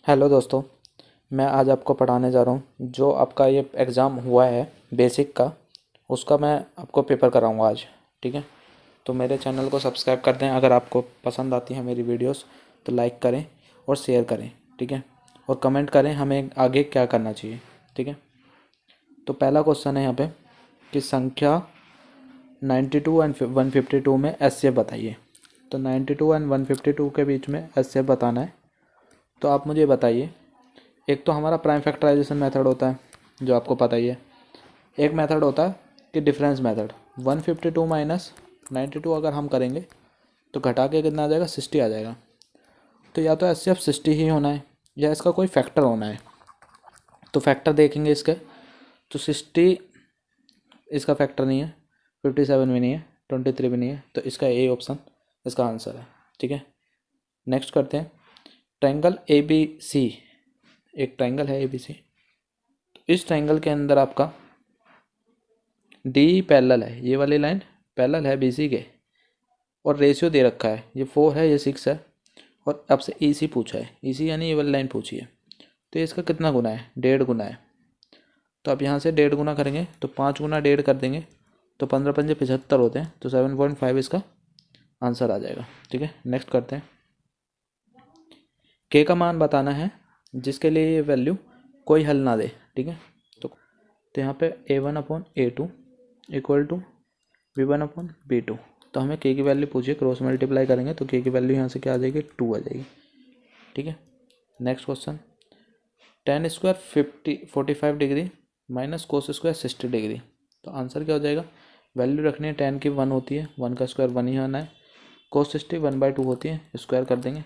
Hello दोस्तों। मैं आज आपको पढ़ाने जा रहा हूँ जो आपका ये एग्ज़ाम हुआ है बेसिक का, उसका मैं आपको पेपर कराऊँगा आज। ठीक है, तो मेरे चैनल को सब्सक्राइब कर दें। अगर आपको पसंद आती है मेरी वीडियोस तो लाइक करें और शेयर करें। ठीक है, और कमेंट करें हमें आगे क्या करना चाहिए। ठीक है, तो पहला क्वेश्चन है यहाँ पे कि संख्या 92 एंड 152 में एचसीएफ बताइए। तो 92 एंड 152 के बीच में एचसीएफ बताना है। तो आप मुझे बताइए, एक तो हमारा प्राइम फैक्टराइजेशन मेथड होता है जो आपको पता ही है। एक मेथड होता है कि डिफरेंस मेथड। 152 माइनस 92 अगर हम करेंगे तो घटा के कितना आ जाएगा, 60 आ जाएगा। तो या तो एचसीएफ 60 ही होना है या इसका कोई फैक्टर होना है। तो फैक्टर देखेंगे इसके, तो 60 इसका फैक्टर नहीं है, 57 भी नहीं है, 23 भी नहीं है, तो इसका ए ऑप्शन इसका आंसर है। ठीक है, नेक्स्ट करते हैं। ट्रायंगल ए बी सी, एक ट्रायंगल है ए बी सी। इस ट्रायंगल के अंदर आपका डी पैरेलल है, ये वाली लाइन पैरेलल है बीसी के, और रेशियो दे रखा है, ये 4 है ये 6 है, और आपसे ईसी पूछा है। ईसी यानी ये वाली लाइन पूछी है, तो इसका कितना गुना है, 1.5 गुना है। तो आप यहाँ से 1.5 गुना करेंगे तो 5 गुना 1.5 कर देंगे तो 15 पंजे 75 होते हैं, तो 7.5 इसका आंसर आ जाएगा। ठीक है, नेक्स्ट करते हैं। के का मान बताना है जिसके लिए ये वैल्यू कोई हल ना दे। ठीक है, तो यहाँ पे A1/A2 इक्वल टू V1/B2। तो हमें के की वैल्यू पूछिए, क्रॉस मल्टीप्लाई करेंगे तो के की वैल्यू यहाँ से क्या आ जाएगी, 2 आ जाएगी। ठीक है, next question. tan square 45 degree minus cos square 60 degree. तो आंसर क्या हो जाएगा, वैल्यू रखनी है tan की 1 होती है, 1 का स्क्वायर 1 ही आना है। कोस 60 1/2 होती है, स्क्वायर कर देंगे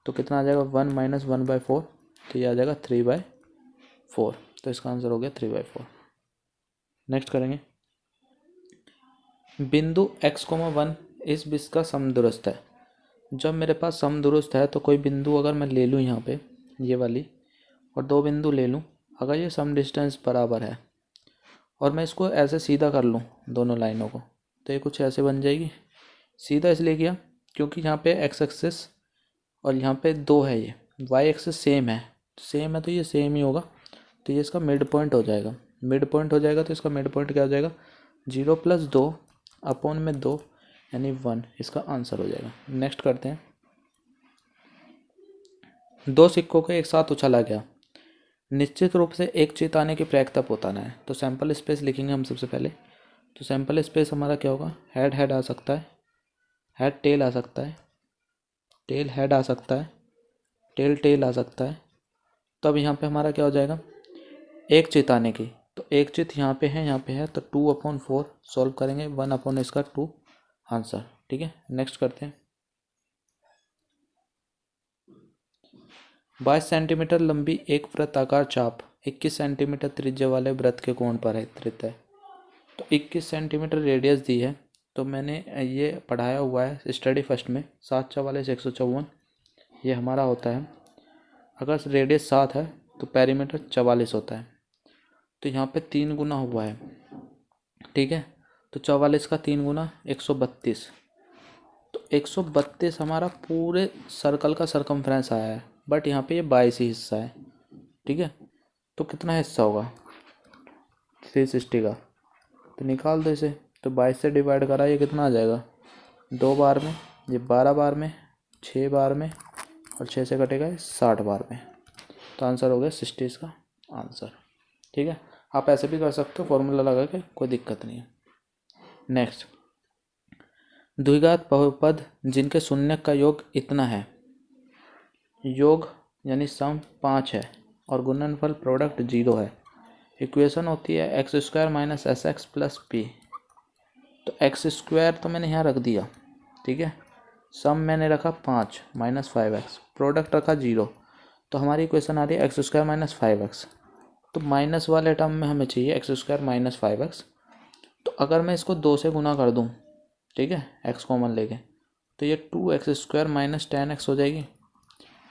तो कितना आ जाएगा, 1 माइनस 1/4, तो ये आ जाएगा 3/4। तो इसका आंसर हो गया 3/4। नेक्स्ट करेंगे। बिंदु x,1 इस विषय का समदुरस्थ है। जब मेरे पास समदुरस्थ है तो कोई बिंदु अगर मैं ले लूँ यहाँ पे ये वाली, और दो बिंदु ले लूँ, अगर ये सम डिस्टेंस बराबर है और मैं इसको ऐसे सीधा कर लूँ दोनों लाइनों को, तो ये कुछ ऐसे बन जाएगी। सीधा इसलिए किया क्योंकि यहाँ पे x एक्सिस और यहाँ पे 2 है, ये y एक्सिस सेम है, तो ये सेम ही होगा। तो ये इसका मिड पॉइंट हो जाएगा। मिड पॉइंट हो जाएगा तो इसका मिड पॉइंट क्या हो जाएगा, 0 + 2 अपॉन में 2 यानी 1, इसका आंसर हो जाएगा। नेक्स्ट करते हैं। दो सिक्कों को एक साथ उछाला गया, निश्चित रूप से एक चीज आने की प्रयत्न बताना है। तो सैंपल स्पेस लिखेंगे हम सबसे पहले। तो सैंपल स्पेस हमारा क्या होगा, हेड हेड आ सकता है, हेड टेल आ सकता है, टेल हेड आ सकता है, टेल टेल आ सकता है। तो अब यहाँ पे हमारा क्या हो जाएगा, एक चित आने की, तो एक चित यहाँ पे है, यहाँ पे है, तो 2/4 सॉल्व करेंगे, 1 इसका 2 आंसर। ठीक है, नेक्स्ट करते हैं। 22 सेंटीमीटर लंबी एक वृत्ताकार चाप 21 सेंटीमीटर त्रिज्या वाले वृत्त के कोण पर स्थित है। तो 21 सेंटीमीटर रेडियस दी है, तो मैंने ये पढ़ाया हुआ है स्टडी फर्स्ट में, 7×4 = 154 ये हमारा होता है। अगर रेडियस 7 है तो पेरीमीटर 44 होता है। तो यहाँ पे 3 गुना हुआ है। ठीक है, तो 44 का 3 गुना 132, तो 132 हमारा पूरे सर्कल का सरकमफ्रेंस आया है, बट यहाँ पे ये 22 ही हिस्सा है। ठीक है, तो कितना हिस्सा होगा 360 का, तो निकाल दो इसे। तो 22 से डिवाइड करा, ये कितना आ जाएगा, 2 बार में, ये 12 बार में, 6 बार में, और 6 से कटेगा 60 बार में। तो आंसर हो गया 60 इसका आंसर। ठीक है, आप ऐसे भी कर सकते हो फॉर्मूला लगा के, कोई दिक्कत नहीं है। नेक्स्ट, द्विघात बहुपद जिनके शून्य का योग इतना है, योग यानी सम 5 है और गुणनफल प्रोडक्ट 0 है। इक्वेशन होती है x² - sx + p। तो x² तो मैंने यहाँ रख दिया, ठीक है, सम मैंने रखा 5 - 5x, प्रोडक्ट रखा 0। तो हमारी इक्वेशन आ रही है x² - 5x। तो माइनस वाले टर्म में हमें चाहिए x² - 5x। तो अगर मैं इसको 2 से गुना कर दूं, ठीक है, x कॉमन लेके, तो ये 2x² - 10x हो जाएगी।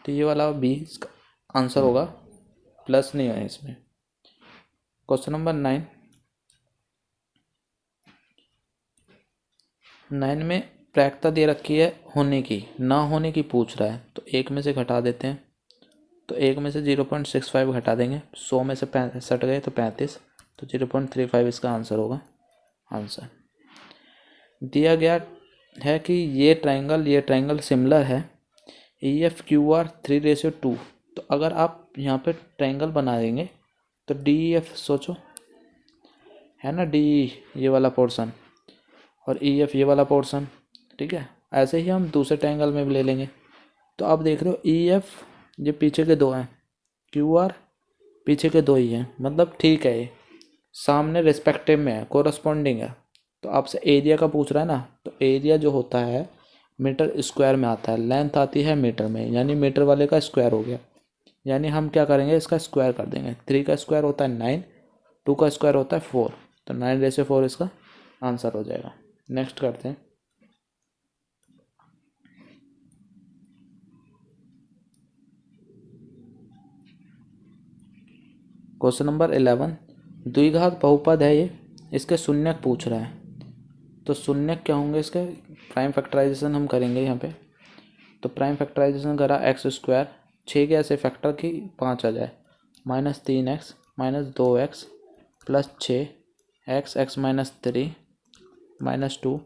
तो ये वाला बी इसका आंसर होगा, प्लस नहीं है इसमें। क्वेश्चन नंबर 9 में प्रायिकता दे रखी है होने की, ना होने की पूछ रहा है, तो एक में से घटा देते हैं। तो 1 में से 0.65 घटा देंगे, 100 में से 65 गए तो 35, तो 0.35 इसका आंसर होगा। आंसर दिया गया है कि ये ट्रायंगल सिमिलर है, EFQR 3:2। तो अगर आप यहाँ पे ट्रायंगल बना देंगे तो DEF सोचो, है ना, DE ये वाला पोर्शन और EF ये वाला पोर्शन, ठीक है। ऐसे ही हम दूसरे ट्रायंगल में भी ले लेंगे। तो आप देख रहे हो EF ये पीछे के 2 हैं, QR पीछे के 2 ही हैं, मतलब ठीक है, ये सामने रिस्पेक्टिव में है, कोरस्पॉन्डिंग है। तो आपसे एरिया का पूछ रहा है ना, तो एरिया जो होता है मीटर स्क्वायर में आता है, लेंथ आती है मीटर में, यानी मीटर वाले का स्क्वायर हो गया। यानी हम क्या करेंगे, इसका स्क्वायर कर देंगे। 3 का स्क्वायर होता है 9, 2 का स्क्वायर होता है 4, तो 9/4 इसका आंसर हो जाएगा। नेक्स्ट करते हैं। क्वेश्चन नंबर 11, द्विघात बहुपद है ये, इसके शून्यक पूछ रहा है। तो शून्यक क्या होंगे इसके, प्राइम फैक्टराइजेशन हम करेंगे यहाँ पे। तो प्राइम फैक्टराइजेशन करा x², 6 के ऐसे फैक्टर की 5 आ जाए, -3x -2x plus 6x, x -3 -2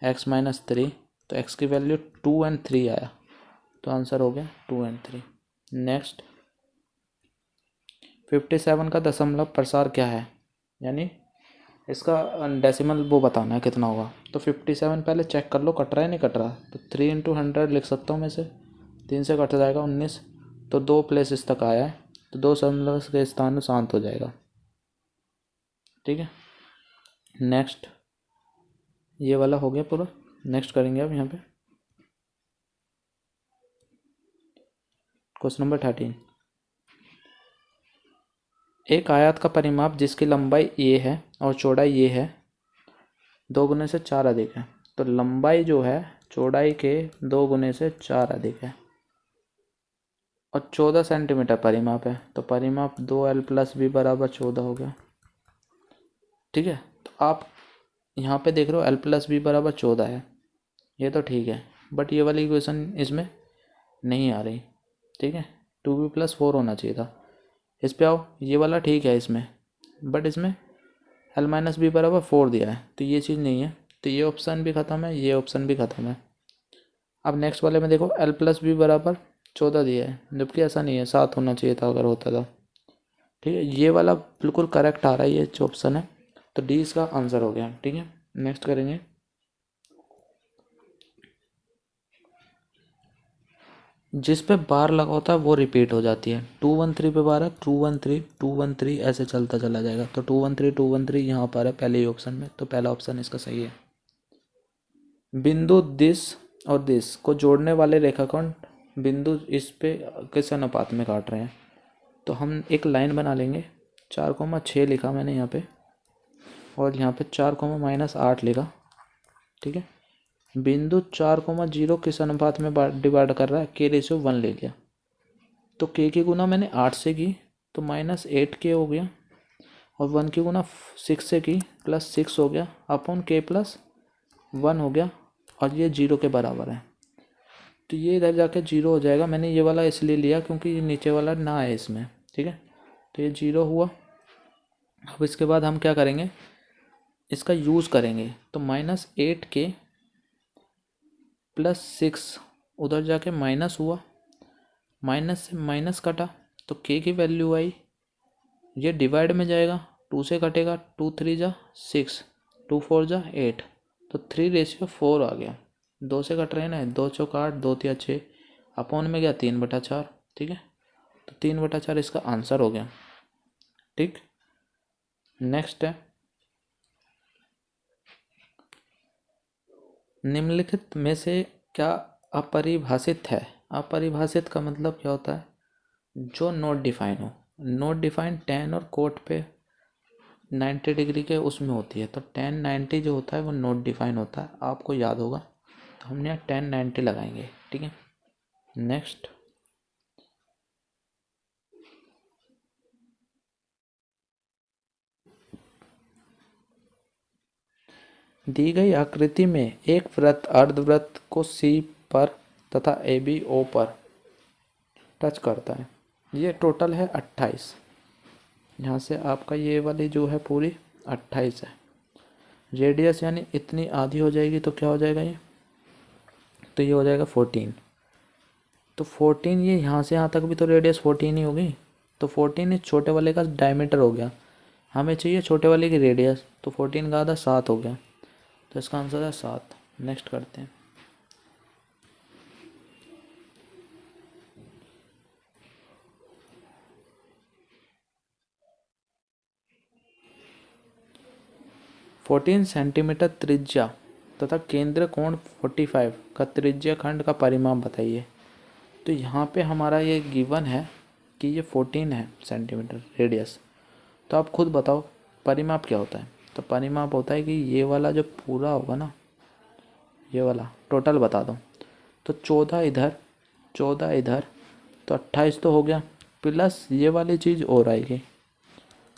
x -3, तो x की वैल्यू 2 और 3 आया, तो आंसर हो गया 2 और 3। नेक्स्ट 57 का दशमलव प्रसार क्या है, यानी इसका डेसिमल वो बताना है कितना होगा। तो 57 पहले चेक कर लो कट रहा है नहीं कट रहा। तो 3 × 100 लिख सकता हूँ मैं से, 3 से कट जाएगा 19, तो 2 प्लेसेस तक आया है, तो 2 दशमलव के स्थान में शांत हो जाएगा, ठीक है। नेक्स्ट ये वाला हो गया पूरा। नेक्स्ट करेंगे अब यहाँ पे क्वेश्चन नंबर 13, एक आयत का परिमाप जिसकी लंबाई ये है और चौड़ाई ये है, 2 गुने से 4 अधिक है। तो लंबाई जो है चौड़ाई के 2 गुने से 4 अधिक है और 14 सेंटीमीटर परिमाप है। तो परिमाप 2L + B = 14 हो गया, ठीक है। तो आप यहाँ पे देख रहे हो L + B = 14 है, ये तो ठीक है, बट ये वाली इक्वेशन इसमें नहीं आ रही, ठीक है। 2B + 4 होना चाहिए था। इस पे आओ, ये वाला ठीक है इसमें, बट इसमें L - B = 4 दिया है, तो ये चीज़ नहीं है, तो ये ऑप्शन भी ख़त्म है, ये ऑप्शन भी ख़त्म है। अब नेक्स्ट वाले में देखो L + B = 14 दिया है, जबकि ऐसा नहीं है, 7 होना चाहिए था अगर होता था, ठीक है। ये वाला बिल्कुल करेक्ट आ रहा है, ये जो ऑप्शन है, तो डी इसका आंसर हो गया, ठीक है। नेक्स्ट करेंगे। जिस पे बार लगा होता है वो रिपीट हो जाती है। 213 पे बार है, 213 213 ऐसे चलता चला जाएगा। तो 213 213 यहाँ पर है पहले ही ऑप्शन में, तो पहला ऑप्शन इसका सही है। बिंदु दिस और दिस को जोड़ने वाले रेखाखंड बिंदु इस पे किस अनुपात में काट रहे हैं। तो हम एक लाइन बना लेंगे, 4,6 लिखा मैंने यहाँ पे, और यहाँ पे 4,-8 लिखा, ठीक है। बिंदु 4,0 किस अनुपात में डिवाइड कर रहा है, k/1 ले लिया। तो k की गुना मैंने 8 से की तो -8k हो गया, और 1 की गुना 6 से की +6 हो गया, अपॉन k + 1 हो गया, और ये 0 के बराबर है। तो ये इधर जाके 0 हो जाएगा। मैंने ये वाला इसलिए लिया क्योंकि ये नीचे वाला ना है इसमें, ठीक है। तो ये 0 हुआ। अब इसके बाद हम क्या करेंगे, इसका यूज़ करेंगे। तो -8k +6 उधर जाके माइनस हुआ, माइनस से माइनस कटा तो k की वैल्यू आई, ये डिवाइड में जाएगा, 2 से कटेगा, 2 3 जा 6, 2 4 जा 8, तो 3/4 आ गया। 2 से कट रहे हैं ना, 2 चौक 8, 2 तिया 6, अपॉन में गया 3/4, ठीक है। तो 3/4 इसका आंसर हो गया, ठीक। नेक्स्ट है, निम्नलिखित में से क्या अपरिभाषित है। अपरिभाषित का मतलब क्या होता है, जो नॉट डिफाइन हो। नॉट डिफाइन tan और कोट पे 90 डिग्री के उसमें होती है, तो tan 90 जो होता है वो नॉट डिफाइन होता है, आपको याद होगा। तो हमने यहाँ tan 90 लगाएंगे, ठीक है। नेक्स्ट, दी गई आकृति में एक वृत्त अर्धवृत्त को C पर तथा AB O पर टच करता है। ये टोटल है 28। यहाँ से आपका ये वाली जो है पूरी 28 है। रेडियस यानी इतनी आधी हो जाएगी तो क्या हो जाएगा ये, तो ये हो जाएगा 14। तो 14 ये यहाँ से यहाँ तक भी तो रेडियस 14 ही होगी। तो 14 इस छोटे वाले का डायमीटर हो गया, हमें चाहिए छोटे वाले की रेडियस, तो 14 का आधा 7 हो गया। तो इसका आंसर है 7। नेक्स्ट करते हैं। फोर्टीन सेंटीमीटर त्रिज्या तथा केंद्र कोण 45 का त्रिज्या खंड का परिमाप बताइए। तो यहाँ पे हमारा ये गिवन है कि ये 14 है सेंटीमीटर रेडियस। तो आप खुद बताओ परिमाप क्या होता है। तो परिमाप होता है कि ये वाला जो पूरा होगा ना, ये वाला टोटल बता दो। तो 14 इधर 14 इधर, तो 28 तो हो गया, प्लस ये वाली चीज़ और आएगी,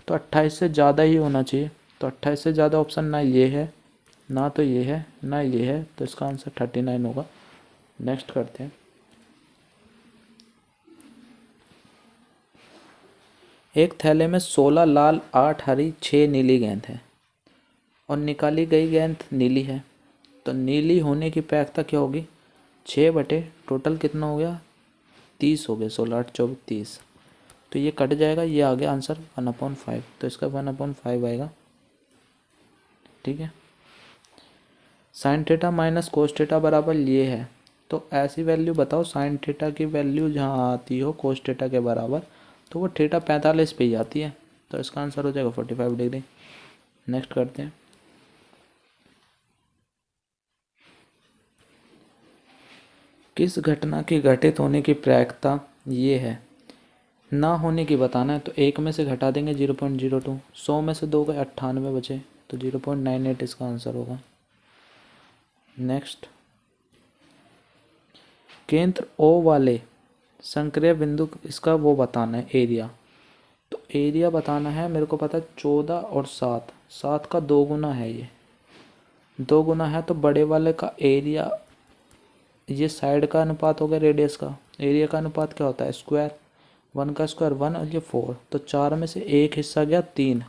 तो 28 से ज़्यादा ही होना चाहिए। तो 28 से ज़्यादा ऑप्शन ना ये है, ना तो ये है, ना ये है, तो इसका आंसर 39 होगा। नेक्स्ट करते हैं। एक थैले में 16 लाल, 8 हरी, 6 नीली गेंद है और निकाली गई गेंद नीली है। तो नीली होने की प्रायिकता क्या होगी, 6 बटे टोटल कितना हो गया, 30 हो गया, 16 8 24 30। तो ये कट जाएगा, ये आ गया आंसर 1/5। तो इसका 1/5 आएगा। ठीक है। Sine theta minus cos theta बराबर ये है। तो ऐसी वैल्यू बताओ, साइन थीटा की वैल्यू जहाँ आती हो कोस थीटा के बराबर, तो वो थीटा 45 पे ही आती है। तो इसका आंसर हो जाएगा 45 डिग्री। नेक्स्ट करते हैं। किस घटना की घटित होने की प्रायिकता ये है, ना होने की बताना है। तो 1 में से घटा देंगे 0.02, 100 में से 2 गए 98 बचे, तो 0.98 इसका आंसर होगा। नेक्स्ट, केंद्र O वाले संक्रिय बिंदु, इसका वो बताना है एरिया। तो एरिया बताना है, मेरे को पता है 14 और 7, 7 का 2 गुना है, ये 2 गुना है। तो बड़े वाले का एरिया, ये साइड का अनुपात हो गया रेडियस का। एरिया का अनुपात क्या होता है, स्क्वायर, 1 का स्क्वायर 1 और ये 4। तो 4 में से एक हिस्सा गया 3,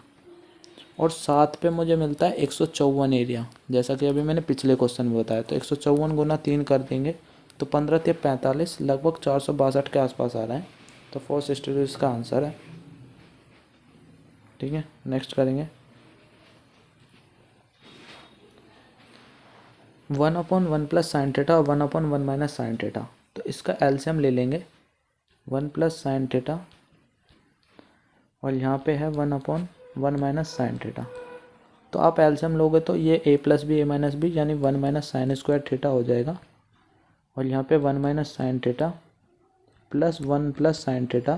और 7 पे मुझे मिलता है 154 एरिया, जैसा कि अभी मैंने पिछले क्वेश्चन में बताया। तो 154 गुना 3 कर देंगे तो 15 या 45, लगभग 462 के आसपास आ रहा है। तो 462 इसका आंसर है। ठीक है। नेक्स्ट करेंगे। 1/1 प्लस साइन थीटा और 1/1 माइनस साइन थीटा। तो इसका एलसीएम ले लेंगे, 1 प्लस साइन थीटा और यहाँ पे है 1/1 माइनस साइन थीटा। तो आप एलसीएम लोगे तो ये a plus B, a minus B, यानी 1 माइनस साइन स्क्वायर थीटा हो जाएगा। और यहाँ पे 1 minus sine theta plus 1 plus sine theta.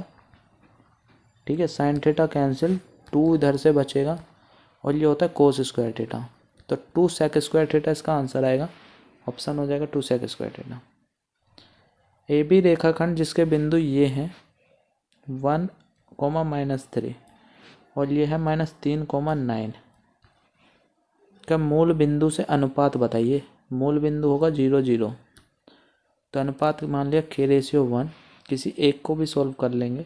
ठीक है। साइन थीटा कैंसिल, 2 इधर से बचेगा और ये होता है कोस स्क्वायर थीटा। तो 2 सेक स्क्वायर थीटा इसका आंसर आएगा। ऑप्शन हो जाएगा 2 sec square theta. A B रेखाखंड जिसके बिंदु ये हैं 1, -3 और ये है -3, 9 का मूल बिंदु से अनुपात बताइए। मूल बिंदु होगा 0 0। तो अनुपात मान लिया k/1, किसी एक को भी सॉल्व कर लेंगे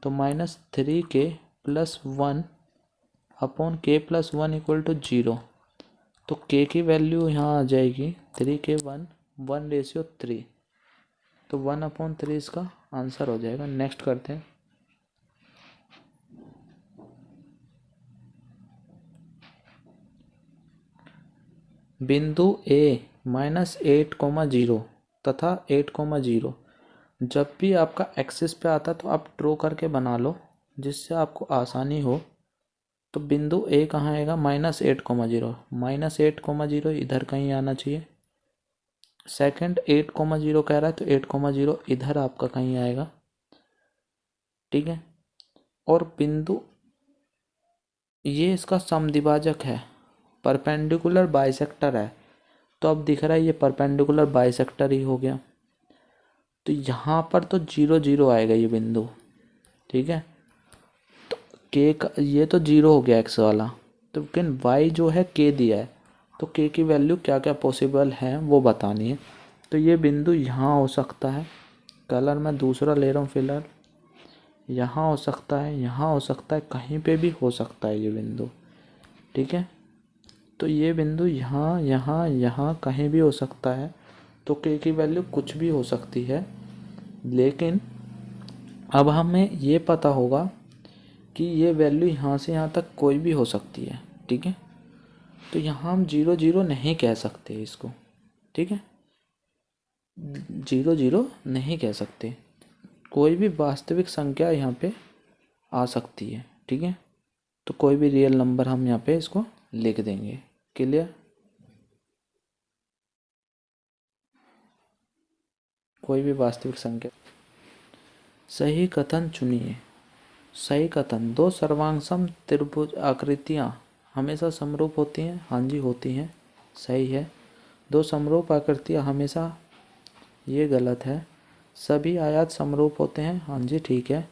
तो -3k + 1 अपॉन k + 1 = 0। तो k की वैल्यू यहाँ आ जाएगी 3k 1/3। तो 1/3 इसका आंसर हो जाएगा। नेक्स्ट करते हैं। बिंदु A -8, 0 तथा 8, 0 जब भी आपका एक्सिस पे आता तो आप ड्रॉ करके बना लो जिससे आपको आसानी हो। तो बिंदु A कहाँ आएगा, -8, 0, -8, 0 इधर कहीं आना चाहिए। सेकंड 8, 0 कह रहा है तो 8, 0 इधर आपका कहीं आएगा। ठीक है। और बिंदु ये इसका समद्विभाजक है, परपेंडिकुलर बाइसेक्टर है। तो अब दिख रहा है ये परपेंडिकुलर बाइसेक्टर ही हो गया। तो यहाँ पर तो 0 0 आएगा ये बिंदु। ठीक है। तो के का ये तो 0 हो गया एक्स वाला, तो लेकिन वाई जो है के दिया है, तो के की वैल्यू क्या क्या पॉसिबल है वो बतानी है। तो ये बिंदु यहाँ हो सकता है। कलर मैं दूसरा ले रहा हूँ फिलहाल, यहाँ हो सकता है, यहाँ हो सकता है, कहीं पे भी हो सकता है ये बिंदु, ठीक है। तो ये बिंदु यहाँ यहाँ यहाँ कहीं भी हो सकता है। तो के की वैल्यू कुछ भी हो सकती है, लेकिन अब हमें ये पता होगा कि ये वैल्यू यहाँ से यहाँ तक कोई भी हो सकती है, ठीक है। तो यहाँ हम 0 0 नहीं कह सकते इसको, ठीक है। 0 0 नहीं कह सकते, कोई भी वास्तविक संख्या यहाँ पे आ सकती है, ठीक है। तो कोई भी रियल नंबर हम यहाँ पे इसको लिख देंगे। क्लियर? कोई भी वास्तविक संख्या। सही कथन चुनिए। सही कथन, दो सर्वांगसम त्रिभुज आकृतियाँ हमेशा समरूप होती हैं। हाँ जी, होती हैं, सही है। दो समरूप आकृतियाँ हमेशा, ये गलत है। सभी आयत समरूप होते हैं। हाँ जी, ठीक है।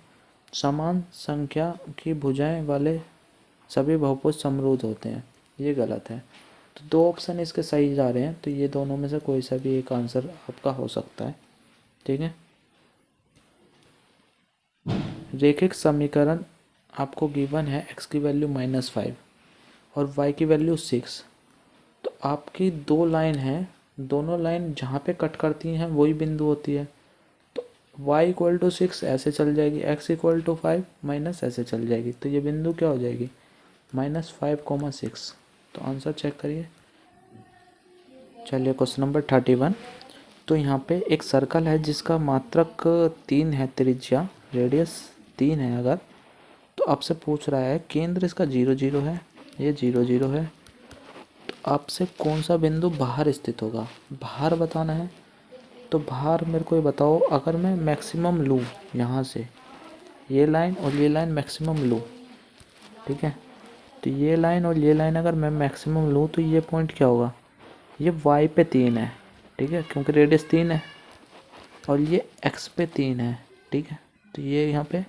समान संख्या की भुजाएं वाले सभी बहुभुज समरूप होते हैं, ये गलत है। तो दो ऑप्शन इसके सही जा रहे हैं, तो ये दोनों में से कोई सा भी एक आंसर आपका हो सकता है, ठीक है। रेखिक समीकरण आपको गिवन है, x की वैल्यू -5 और y की वैल्यू 6। तो आपकी दो लाइन है, दोनों लाइन जहाँ पे कट करती हैं वही बिंदु होती है। तो y = 6 ऐसे चल जाएगी, x = 5 माइनस ऐसे चल जाएगी। तो ये बिंदु क्या हो जाएगी? -5, 6। तो आंसर चेक करिए। चलिए क्वेश्चन नंबर 31। तो यहाँ पे एक सर्कल है जिसका मात्रक 3 है, त्रिज्या रेडियस 3 है अगर, तो आपसे पूछ रहा है केंद्र इसका 0 0 है, ये 0 0 है। तो आपसे कौन सा बिंदु बाहर स्थित होगा, बाहर बताना है। तो बाहर मेरे को ये बताओ, अगर मैं मैक्सिमम लूँ यहाँ से, ये लाइन और ये लाइन मैक्सिमम लूँ, ठीक है। तो ये लाइन और ये लाइन अगर मैं मैक्सिमम लूँ तो ये पॉइंट क्या होगा? ये y पे 3 है, ठीक है, क्योंकि रेडियस 3 है, और ये x पे 3 है, ठीक है। तो ये यहाँ पे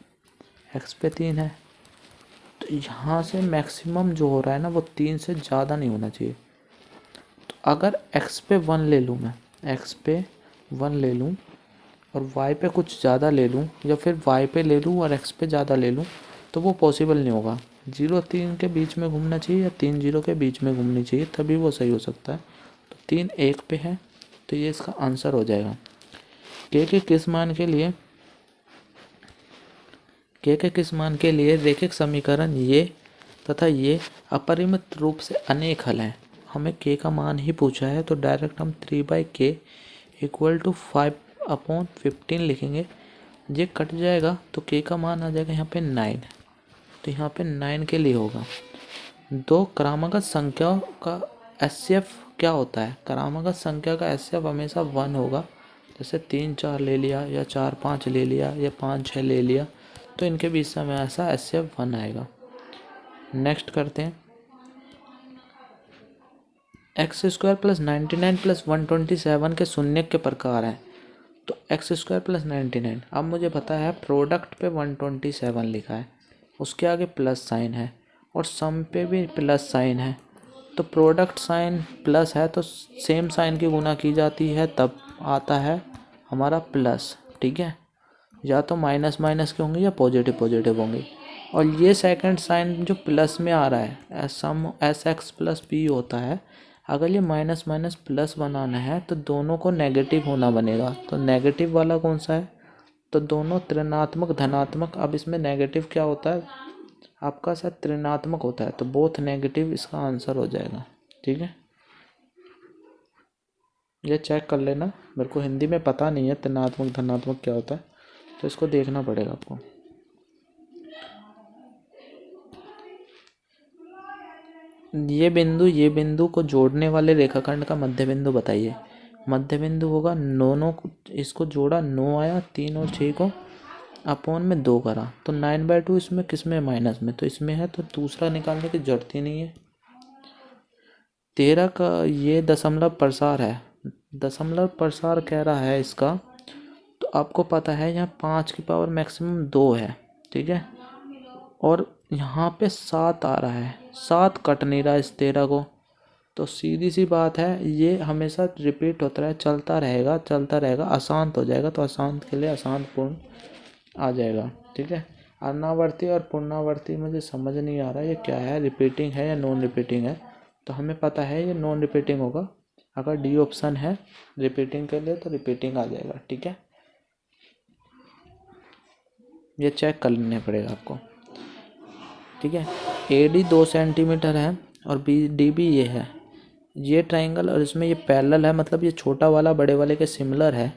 x पे 3 है। तो यहाँ से मैक्सिमम जो हो रहा है ना, वो 3 से ज़्यादा नहीं होना चाहिए। तो अगर x पे 1 ले लूँ, मैं x पे 1 ले लूँ और y पे कुछ ज़्यादा ले लूँ, या फिर y पे ले लूँ और x पे ज़्यादा ले लूँ, तो वो पॉसिबल नहीं होगा। 0 3 के बीच में घूमना चाहिए या 3 0 के बीच में घूमनी चाहिए, तभी वो सही हो सकता है। तो 3 1 पे है, तो ये इसका आंसर हो जाएगा। के किस मान के लिए, के किस मान के लिए रेखिक समीकरण ये तथा ये अपरिमित रूप से अनेक हल हैं। हमें के का मान ही पूछा है, तो डायरेक्ट हम 3/k = 5/15 लिखेंगे। ये कट जाएगा तो के का मान आ जाएगा यहाँ पे 9। तो यहाँ पे 9 के लिए होगा। दो क्रमागत संख्याओं का HCF क्या होता है? क्रमागत संख्या का HCF हमेशा 1 होगा। जैसे 3 4 ले लिया, या 4 5 ले लिया, या 5 6 ले लिया, तो इनके बीच से हमें ऐसा HCF 1 आएगा। नेक्स्ट करते हैं। x² + 99 + 127 के शून्यक के प्रकार हैं। तो x² + 99, अब मुझे पता है प्रोडक्ट पे 127 लिखा है, उसके आगे प्लस साइन है, और सम पे भी प्लस साइन है। तो प्रोडक्ट साइन प्लस है तो सेम साइन की गुना की जाती है, तब आता है हमारा प्लस, ठीक है। या तो माइनस माइनस के होंगे या पॉजिटिव पॉजिटिव होंगे। और ये सेकंड साइन जो प्लस में आ रहा है, सम SX + P होता है। अगर ये माइनस माइनस प्लस बनाना है तो दोनों को नेगेटिव होना बनेगा। तो नेगेटिव वाला कौन सा है? तो दोनों ऋणात्मक धनात्मक। अब इसमें नेगेटिव क्या होता है आपका? शायद ऋणात्मक होता है, तो बोथ नेगेटिव इसका आंसर हो जाएगा, ठीक है। ये चेक कर लेना, मेरे को हिंदी में पता नहीं है ऋणात्मक धनात्मक क्या होता है, तो इसको देखना पड़ेगा आपको। ये बिंदु को जोड़ने वाले रेखाखंड का मध्य बिंदु बताइए। मध्य बिंदु होगा, दोनों इसको जोड़ा, 9 आया, 3 और 6 को अपॉन में 2 करा, तो 9/2 इसमें किस में? माइनस में, तो इसमें है, तो दूसरा निकालने की जरूरत ही नहीं है। 13 का ये दशमलव प्रसार है, दशमलव प्रसार कह रहा है इसका। तो आपको पता है यहाँ 5 की पावर मैक्सिमम 2 है, ठीक है, और यहाँ पे 7 आ रहा है, 7 कट नहीं रहा इस 13 को। तो सीधी सी बात है, ये हमेशा रिपीट होता है, चलता रहेगा चलता रहेगा, अशांत हो जाएगा। तो अशांत के लिए अशांत पूर्ण आ जाएगा, ठीक है। अनावर्ती और पुनरावर्ती मुझे समझ नहीं आ रहा ये क्या है, रिपीटिंग है या नॉन रिपीटिंग है। तो हमें पता है ये नॉन रिपीटिंग होगा। अगर डी ऑप्शन है रिपीटिंग के लिए तो रिपीटिंग आ जाएगा। ठीक है, ये चेक कर लेना पड़ेगा आपको। ठीक है, ए डी 2 सेंटीमीटर है और बी डी भी ये है, ये ट्राइंगल, और इसमें ये पैरेलल है, मतलब ये छोटा वाला बड़े वाले के सिमिलर है।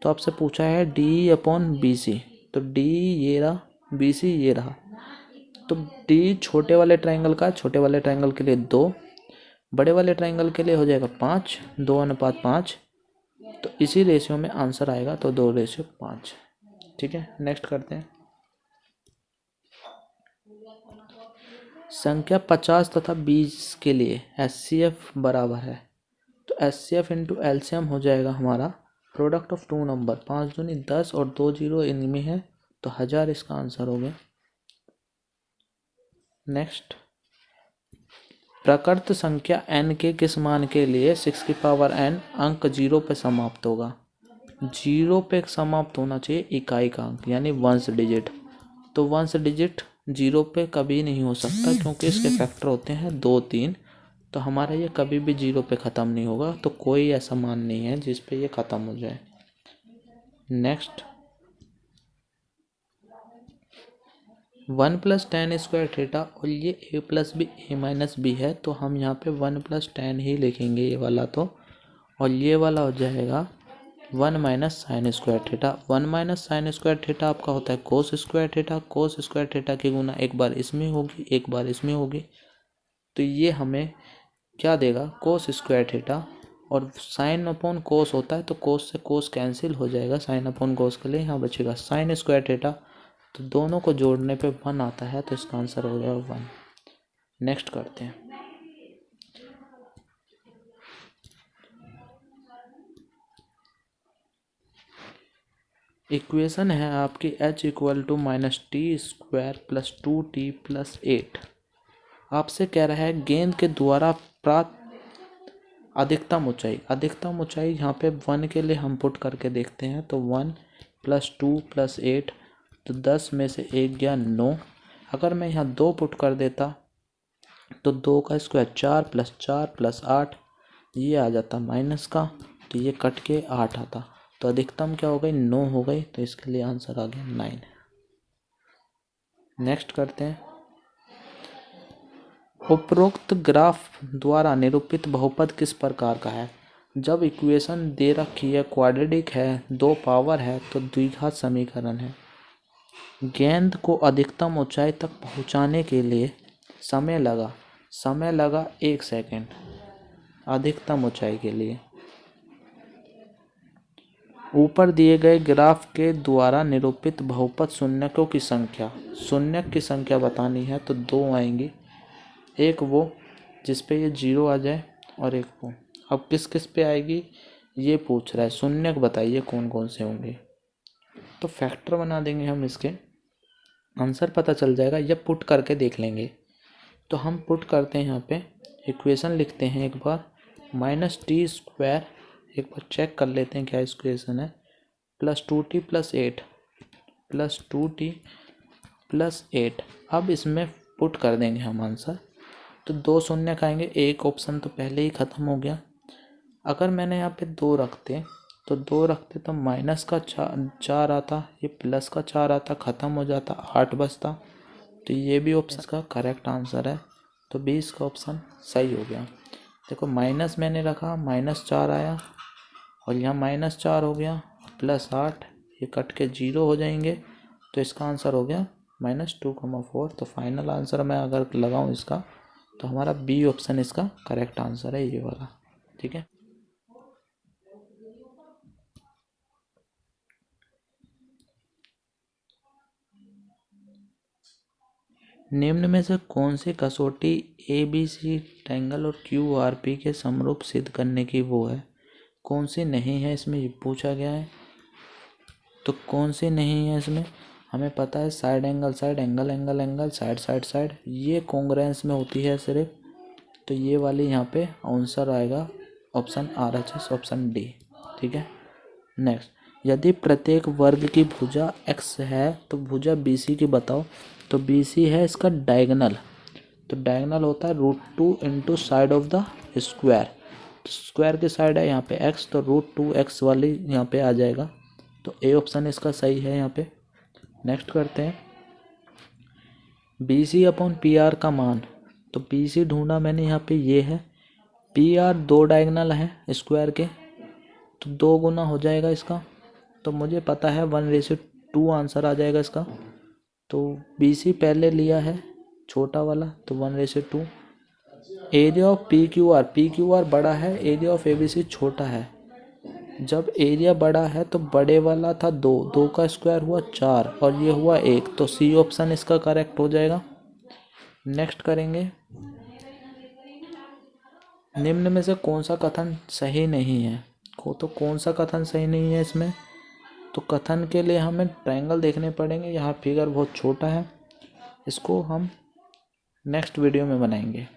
तो आपसे पूछा है डी अपॉन बी सी, तो डी ये रहा, बी सी ये रहा। तो डी छोटे वाले ट्राइंगल का, छोटे वाले ट्राइंगल के लिए 2, बड़े वाले ट्राइंगल के लिए हो जाएगा 5, 2:5। तो इसी रेशियो में आंसर आएगा, तो 2:5। ठीक है, नेक्स्ट करते हैं। संख्या 50 तथा 20 के लिए HCF बराबर है। तो HCF इंटू एलसीएम हो जाएगा हमारा प्रोडक्ट ऑफ 2 नंबर, 5 दूनी 10 और 2 जीरो इनमें है, तो 1000 इसका आंसर हो गया। नेक्स्ट, प्रकृत संख्या n के किस मान के लिए 6 की पावर n अंक 0 पे समाप्त होगा। 0 पे समाप्त होना चाहिए इकाई का अंक, यानी वंस डिजिट। तो वंस डिजिट 0 पे कभी नहीं हो सकता, क्योंकि इसके फैक्टर होते हैं 2, 3। तो हमारा ये कभी भी 0 पे ख़त्म नहीं होगा। तो कोई ऐसा मान नहीं है जिस पे ये ख़त्म हो जाए। नेक्स्ट, 1 + tan स्क्वायर थीटा, और ये a + b a - b है, तो हम यहाँ पे 1 + tan ही लिखेंगे ये वाला। तो और ये वाला हो जाएगा 1 - sin square theta. 1 - sin square theta आपका होता है cos square theta. Cos square theta की गुना एक बार इसमें होगी, एक बार इसमें होगी। तो ये हमें क्या देगा, कोस स्क्वायर थीटा। और साइन अपॉन कोस होता है, तो कोस से कोस कैंसिल हो जाएगा, साइन अपॉन कोस के लिए यहाँ बचेगा साइन स्क्वायर थीटा। तो दोनों को जोड़ने पे 1 आता है, तो इसका आंसर हो जाएगा 1। नेक्स्ट करते हैं। इक्वेशन है आपकी h = -t² + 2t + 8। आपसे कह रहा है गेंद के द्वारा प्राप्त अधिकतम ऊंचाई। अधिकतम ऊंचाई यहाँ पे 1 के लिए हम पुट करके देखते हैं। तो 1 + 2 + 8, तो 10 में से 1 गया 9। अगर मैं यहाँ 2 पुट कर देता तो 2 का स्क्वायर 4 + 4 + 8, ये आ जाता माइनस का, तो ये कट के 8 आता। तो अधिकतम क्या हो गई, 9 हो गई। तो इसके लिए आंसर आ गया 9। नेक्स्ट करते हैं। उपरोक्त ग्राफ द्वारा निरूपित बहुपद किस प्रकार का है। जब इक्वेशन दे रखी है, क्वाड्रेटिक है, 2 पावर है, तो द्विघात समीकरण है। गेंद को अधिकतम ऊंचाई तक पहुंचाने के लिए समय लगा 1 सेकेंड अधिकतम ऊंचाई के लिए। ऊपर दिए गए ग्राफ के द्वारा निरूपित बहुपद शून्यकों की संख्या। शून्यक की संख्या बतानी है, तो 2 आएंगी। एक वो जिस पे ये 0 आ जाए, और एक वो। अब किस किस पे आएगी ये पूछ रहा है, शून्यक बताइए कौन कौन से होंगे। तो फैक्टर बना देंगे हम, इसके आंसर पता चल जाएगा, ये पुट करके देख लेंगे। तो हम पुट करते हैं, यहाँ पे इक्वेशन लिखते हैं एक बार, -t², एक बार चेक कर लेते हैं क्या इक्वेशन है, +2t + 8 +2t + 8। अब इसमें पुट कर देंगे हम आंसर। तो 2 शून्य आएंगे, एक ऑप्शन तो पहले ही ख़त्म हो गया। अगर मैंने यहाँ पे 2 रखते तो -4 आता, ये +4 आता, ख़त्म हो जाता, 8 बचता। तो ये भी ऑप्शन का करेक्ट आंसर है। तो 20 का ऑप्शन सही हो गया। देखो माइनस मैंने रखा, -4 आया, और यहाँ -4 हो गया, +8, ये कट के 0 हो जाएंगे। तो इसका आंसर हो गया -2,4। तो फाइनल आंसर मैं अगर लगाऊं इसका, तो हमारा बी ऑप्शन इसका करेक्ट आंसर है, ये वाला। ठीक है, निम्न में से कौन सी कसौटी ABC ट्रायंगल और QRP के समरूप सिद्ध करने की वो है, कौन सी नहीं है, इसमें ये पूछा गया है। तो कौन सी नहीं है इसमें, हमें पता है side angle side, angle angle angle, side side side, ये कॉन्ग्रुएंस में होती है सिर्फ। तो ये वाली यहाँ पे आंसर आएगा ऑप्शन RHS, ऑप्शन डी। ठीक है, नेक्स्ट, यदि प्रत्येक वर्ग की भुजा x है तो भुजा BC की बताओ। तो BC है इसका डायगोनल, तो डायगोनल होता है √2 into side of the square. तो स्क्वायर की साइड है यहाँ पे x, तो √2x वाली यहाँ पे आ जाएगा। तो ए ऑप्शन इसका सही है यहाँ पे। नेक्स्ट करते हैं BC अपॉन PR का मान। तो BC ढूंढा मैंने, यहाँ पे ये है। PR 2 डायगोनल है स्क्वायर के, तो 2 गुना हो जाएगा इसका। तो मुझे पता है 1:2 आंसर आ जाएगा इसका। तो BC पहले लिया है छोटा वाला, तो 1:2। एरिया ऑफ PQR बड़ा है, एरिया ऑफ ABC छोटा है। जब एरिया बड़ा है तो बड़े वाला था 2 का स्क्वायर हुआ 4 और ये हुआ 1, तो C ऑप्शन इसका करेक्ट हो जाएगा। नेक्स्ट करेंगे, निम्न में से कौन सा कथन सही नहीं है। तो कौन सा कथन सही नहीं है इसमें, तो कथन के लिए हमें ट्रायंगल देखने पड़ेंगे। यहाँ फिगर बहुत छोटा है, इसको हम नेक्स्ट वीडियो में बनाएंगे।